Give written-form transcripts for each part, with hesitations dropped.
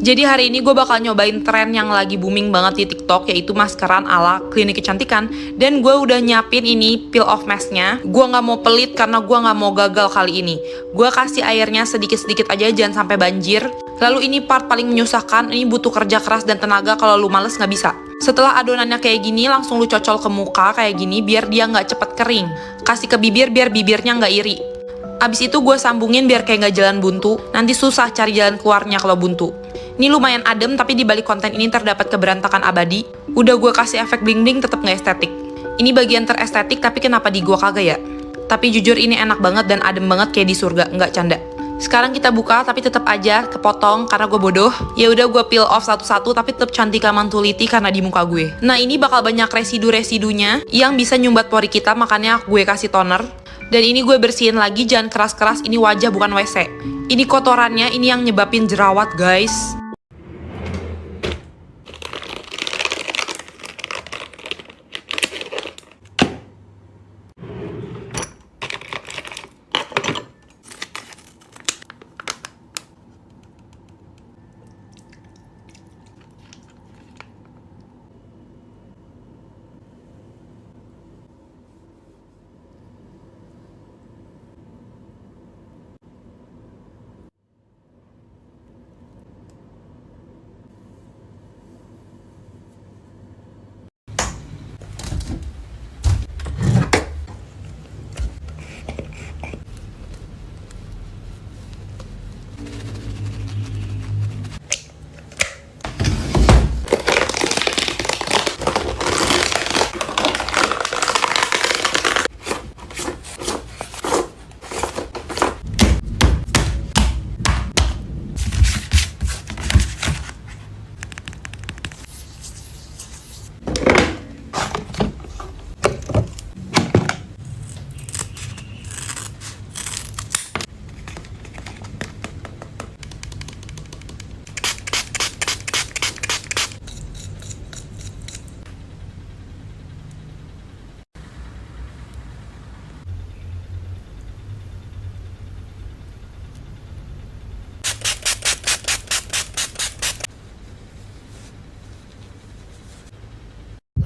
Jadi hari ini gue bakal nyobain tren yang lagi booming banget di TikTok, yaitu maskeran ala klinik kecantikan. Dan gue udah nyiapin ini peel off masknya. Gue nggak mau pelit karena gue nggak mau gagal kali ini. Gue kasih airnya sedikit-sedikit aja, jangan sampai banjir. Lalu ini part paling menyusahkan, ini butuh kerja keras dan tenaga, kalau lu males nggak bisa. Setelah adonannya kayak gini, langsung lu cocol ke muka kayak gini biar dia nggak cepet kering. Kasih ke bibir biar bibirnya nggak iri. Abis itu gue sambungin biar kayak nggak jalan buntu. Nanti susah cari jalan keluarnya kalau buntu. Ini lumayan adem, tapi di balik konten ini terdapat keberantakan abadi. Udah gue kasih efek bling-bling, tetap nggak estetik. Ini bagian terestetik, tapi kenapa di gue kagak ya? Tapi jujur ini enak banget dan adem banget kayak di surga, nggak canda. Sekarang kita buka, tapi tetap aja kepotong karena gue bodoh. Ya udah gue peel off satu-satu, tapi tetap cantik mantuliti karena di muka gue. Nah ini bakal banyak residu-residunya yang bisa nyumbat pori kita, makanya gue kasih toner. Dan ini gue bersihin lagi, jangan keras-keras, ini wajah bukan WC. Ini kotorannya, ini yang nyebabin jerawat guys.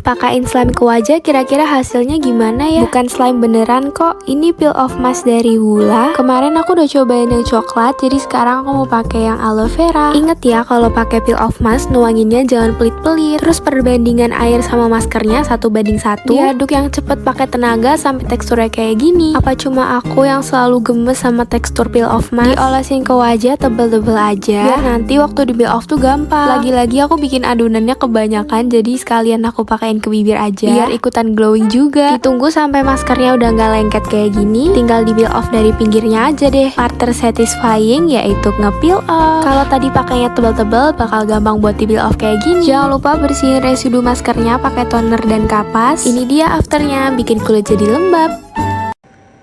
Pakain slime ke wajah, kira-kira hasilnya gimana ya? Bukan slime beneran kok, ini peel off mask dari Hoola. Kemarin aku udah cobain yang coklat, jadi sekarang aku mau pakai yang aloe vera. Ingat ya, kalau pakai peel off mask nuanginnya jangan pelit-pelit. Terus perbandingan air sama maskernya 1:1. Diaduk yang cepet pakai tenaga sampai teksturnya kayak gini. Apa cuma aku yang selalu gemes sama tekstur peel off mask? Diolesin ke wajah tebel-tebel aja, biar nanti waktu di peel off tuh gampang. Lagi-lagi aku bikin adonannya kebanyakan, jadi sekalian aku pakai ke bibir aja biar ikutan glowing juga. Ditunggu sampai maskernya udah nggak lengket kayak gini, tinggal di peel off dari pinggirnya aja deh. Part tersatisfying yaitu nge-peel off. Kalau tadi pakainya tebel-tebel, bakal gampang buat di peel off kayak gini. Jangan lupa bersihin residu maskernya pakai toner dan kapas. Ini dia afternya, bikin kulit jadi lembab.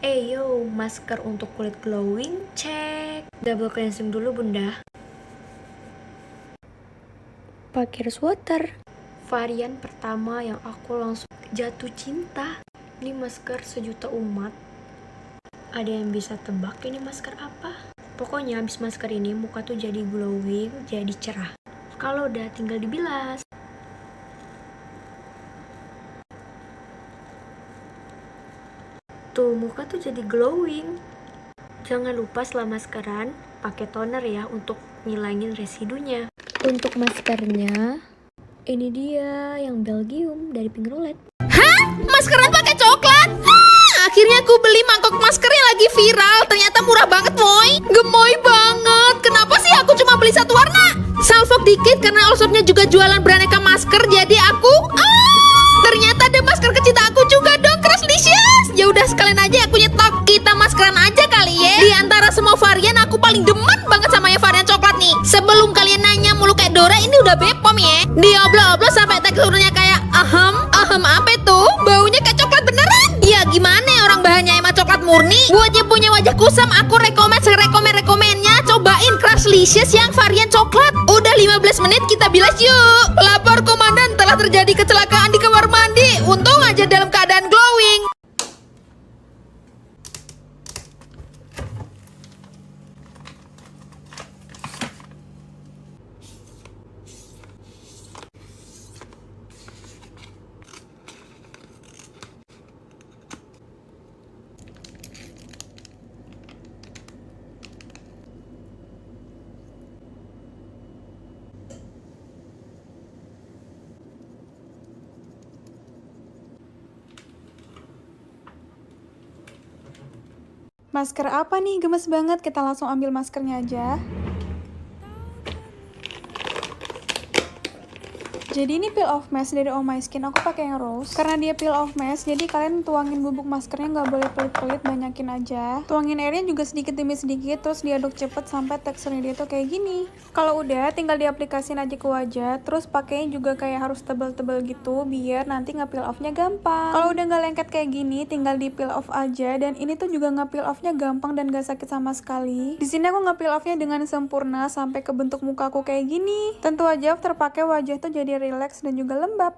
Yo, masker untuk kulit glowing cek. Double cleansing dulu bunda. Pakai rose water. Varian pertama yang aku langsung jatuh cinta. Ini masker sejuta umat. Ada yang bisa tebak ini masker apa? Pokoknya habis masker ini muka tuh jadi glowing, jadi cerah. Kalau udah tinggal dibilas. Tuh muka tuh jadi glowing. Jangan lupa setelah maskeran pakai toner ya untuk ngilangin residunya. Untuk maskernya ini dia yang Belgium dari Pink Roulette. Hah? Maskeran pakai coklat? Akhirnya aku beli mangkok masker yang lagi viral. Ternyata murah banget, Moy. Gemoy banget. Kenapa sih aku cuma beli satu warna? Salfok dikit karena Allshop-nya juga jualan beraneka masker. Jadi aku ternyata ada masker kecinta aku juga dong, Crushlicious. Ya udah sekalian aja aku nyetok. Kita maskeran aja kali ya. Di antara semua varian aku paling demen banget sama yang varian coklat nih. Sebelum kalian nanya mulu kayak Dora, ini udah Bepom ya. Dioblo-oblo sampai teksturnya kayak apa itu? Baunya kayak coklat beneran. Ya gimana ya, orang bahannya emang coklat murni. Buat yang punya wajah kusam, aku rekomennya cobain Crushlicious yang varian coklat. Udah 15 menit kita bilas yuk. Lapor komandan, telah terjadi kecelakaan di kamar mandi. Untung aja dalam keadaan glowing. Masker apa nih? Gemes banget. Kita langsung ambil maskernya aja. Jadi ini peel off mask dari Oh My Skin, aku pakai yang rose. Karena dia peel off mask, jadi kalian tuangin bubuk maskernya nggak boleh pelit-pelit, banyakin aja. Tuangin airnya juga sedikit demi sedikit, terus diaduk cepet sampai teksturnya dia tuh kayak gini. Kalau udah, tinggal diaplikasin aja ke wajah, terus pakainya juga kayak harus tebel-tebel gitu, biar nanti nge-peel off-nya gampang. Kalau udah nggak lengket kayak gini, tinggal di peel off aja, dan ini tuh juga nge-peel off-nya gampang dan gak sakit sama sekali. Di sini aku nge-peel off-nya dengan sempurna sampai ke bentuk mukaku kayak gini. Tentu aja after pakai wajah tuh jadi relax dan juga lembab.